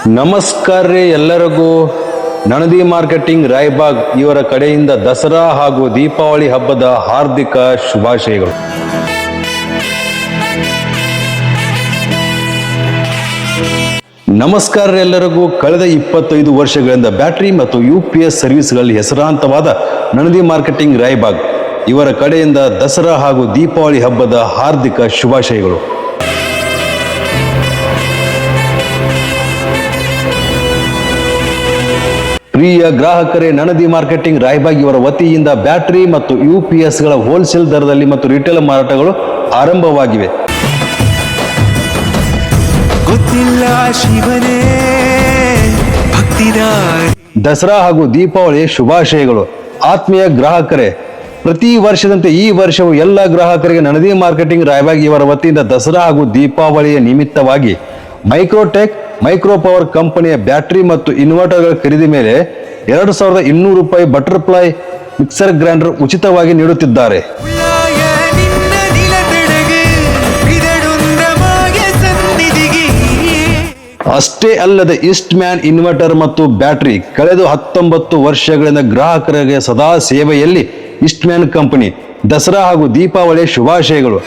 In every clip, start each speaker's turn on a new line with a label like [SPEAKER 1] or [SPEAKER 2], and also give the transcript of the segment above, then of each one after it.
[SPEAKER 1] ನಮಸ್ಕಾರ ರೀ ಎಲ್ಲರಿಗೂ. ನಣದಿ ಮಾರ್ಕೆಟಿಂಗ್ ರಾಯಬಾಗ್ ಇವರ ಕಡೆಯಿಂದ ದಸರಾ ಹಾಗೂ ದೀಪಾವಳಿ ಹಬ್ಬದ ಹಾರ್ದಿಕ ಶುಭಾಶಯಗಳು. ನಮಸ್ಕಾರ ರೀ ಎಲ್ಲರಿಗೂ. ಕಳೆದ 25 ವರ್ಷಗಳಿಂದ ಬ್ಯಾಟರಿ ಮತ್ತು UPS ಸರ್ವಿಸ್ಗಳಲ್ಲಿ ಹೆಸರಾಂತವಾದ ನಣದಿ ಮಾರ್ಕೆಟಿಂಗ್ ರಾಯಬಾಗ್ ಇವರ ಕಡೆಯಿಂದ ದಸರಾ ಹಾಗೂ ದೀಪಾವಳಿ ಹಬ್ಬದ ಹಾರ್ದಿಕ ಶುಭಾಶಯಗಳು. ಪ್ರಿಯ ಗ್ರಾಹಕರೇ, ನಣದಿ ಮಾರ್ಕೆಟಿಂಗ್ ರಾಯಬಾಗ್ ಇವರ ವತಿಯಿಂದ ಬ್ಯಾಟರಿ ಮತ್ತು UPS ಗಳ ಹೋಲ್ಸೇಲ್ ದರದಲ್ಲಿ ಮತ್ತು ರಿಟೇಲ್ ಮಾರಾಟಗಳು ಆರಂಭವಾಗಿವೆ. ದಸರಾ ಹಾಗೂ ದೀಪಾವಳಿ ಶುಭಾಶಯಗಳು. ಆತ್ಮೀಯ ಗ್ರಾಹಕರೇ, ಪ್ರತಿ ವರ್ಷದಂತೆ ಈ ವರ್ಷವು ಎಲ್ಲ ಗ್ರಾಹಕರಿಗೆ ನಣದಿ ಮಾರ್ಕೆಟಿಂಗ್ ರಾಯಬಾಗ್ ಇವರ ವತಿಯಿಂದ ದಸರಾ ಹಾಗೂ ದೀಪಾವಳಿಯ ನಿಮಿತ್ತವಾಗಿ ಮೈಕ್ರೋಟೆಕ್ ಮೈಕ್ರೋ ಪವರ್ ಕಂಪನಿಯ ಬ್ಯಾಟರಿ ಮತ್ತು ಇನ್ವರ್ಟರ್ಗಳ ಖರೀದಿ ಮೇಲೆ 2200 ರೂಪಾಯಿ ಬಟರ್ಫ್ಲೈ ಮಿಕ್ಸರ್ ಗ್ರೈಂಡರ್ ಉಚಿತವಾಗಿ ನೀಡುತ್ತಿದ್ದಾರೆ. ಅಷ್ಟೇ ಅಲ್ಲದೆ ಈಸ್ಟ್ ಮ್ಯಾನ್ ಇನ್ವರ್ಟರ್ ಮತ್ತು ಬ್ಯಾಟರಿ ಕಳೆದ 19 ವರ್ಷಗಳಿಂದ ಗ್ರಾಹಕರಿಗೆ ಸದಾ ಸೇವೆಯಲ್ಲಿ. ಈಸ್ಟ್ ಮ್ಯಾನ್ ಕಂಪನಿ ದಸರಾ ಹಾಗೂ ದೀಪಾವಳಿಯ ಶುಭಾಶಯಗಳು.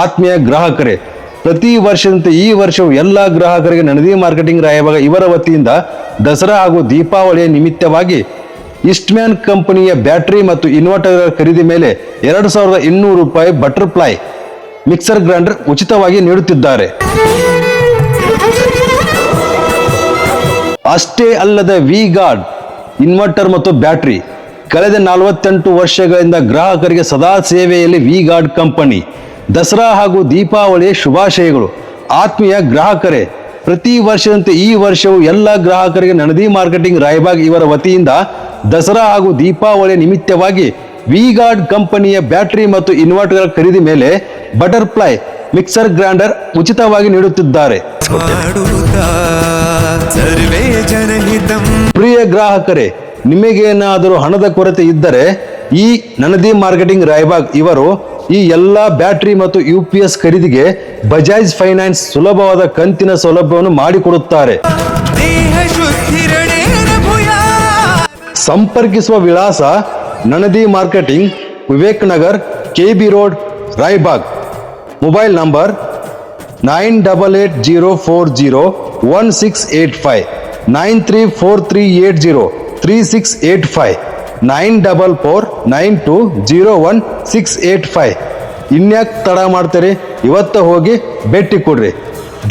[SPEAKER 1] ಆತ್ಮೀಯ ಗ್ರಾಹಕರೇ, ಪ್ರತಿ ವರ್ಷದಂತೆ ಈ ವರ್ಷವು ಎಲ್ಲ ಗ್ರಾಹಕರಿಗೆ ನಣದಿ ಮಾರ್ಕೆಟಿಂಗ್ ರಾಯಬಾಗ್ ಇವರ ವತಿಯಿಂದ ದಸರಾ ಹಾಗೂ ದೀಪಾವಳಿಯ ನಿಮಿತ್ತವಾಗಿ ಈಸ್ಟ್ ಮ್ಯಾನ್ ಕಂಪನಿಯ ಬ್ಯಾಟರಿ ಮತ್ತು ಇನ್ವರ್ಟರ್ಗಳ ಖರೀದಿ ಮೇಲೆ 2200 ರೂಪಾಯಿ ಬಟರ್ಫ್ಲೈ ಮಿಕ್ಸರ್ ಗ್ರೈಂಡರ್ ಉಚಿತವಾಗಿ ನೀಡುತ್ತಿದ್ದಾರೆ. ಅಷ್ಟೇ ಅಲ್ಲದೆ ವಿ-ಗಾರ್ಡ್ ಇನ್ವರ್ಟರ್ ಮತ್ತು ಬ್ಯಾಟರಿ ಕಳೆದ 48 ವರ್ಷಗಳಿಂದ ಗ್ರಾಹಕರಿಗೆ ಸದಾ ಸೇವೆಯಲ್ಲಿ. ವಿ-ಗಾರ್ಡ್ ಕಂಪನಿ ದಸರಾ ಹಾಗೂ ದೀಪಾವಳಿಯ ಶುಭಾಶಯಗಳು. ಆತ್ಮೀಯ ಗ್ರಾಹಕರೇ, ಪ್ರತಿ ವರ್ಷದಂತೆ ಈ ವರ್ಷವು ಎಲ್ಲ ಗ್ರಾಹಕರಿಗೆ ನಣದಿ ಮಾರ್ಕೆಟಿಂಗ್ ರಾಯಬಾಗ್ ಇವರ ವತಿಯಿಂದ ದಸರಾ ಹಾಗೂ ದೀಪಾವಳಿಯ ನಿಮಿತ್ತವಾಗಿ ವಿ-ಗಾರ್ಡ್ ಕಂಪನಿಯ ಬ್ಯಾಟರಿ ಮತ್ತು ಇನ್ವರ್ಟರ್ಗಳ ಖರೀದಿ ಮೇಲೆ ಬಟರ್ಫ್ಲೈ ಮಿಕ್ಸರ್ ಗ್ರೈಂಡರ್ ಉಚಿತವಾಗಿ ನೀಡುತ್ತಿದ್ದಾರೆ. ಪ್ರಿಯ ಗ್ರಾಹಕರೇ, ನಿಮಗೇನಾದರೂ ಹಣದ ಕೊರತೆ ಇದ್ದರೆ ಈ ನಣದಿ ಮಾರ್ಕೆಟಿಂಗ್ ರಾಯಬಾಗ್ ಇವರು ಈ ಎಲ್ಲ ಬ್ಯಾಟರಿ ಮತ್ತು UPS ಖರೀದಿಗೆ ಬಜಾಜ್ ಫೈನಾನ್ಸ್ ಸುಲಭವಾದ ಕಂತಿನ ಸೌಲಭ್ಯವನ್ನು ಮಾಡಿಕೊಡುತ್ತಾರೆ. ಸಂಪರ್ಕಿಸುವ ವಿಳಾಸ Nanadi marketing, Vivek Nagar, KB road, Raybag. Mobile number 9880401685, 9343803685, 9492011685. ಇನ್ಯಾಕ್ ತಡ ಮಾಡ್ತೀರಿ? ಇವತ್ತ ಹೋಗಿ ಭೇಟಿ ಕೊಡ್ರಿ.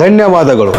[SPEAKER 1] ಧನ್ಯವಾದಗಳು.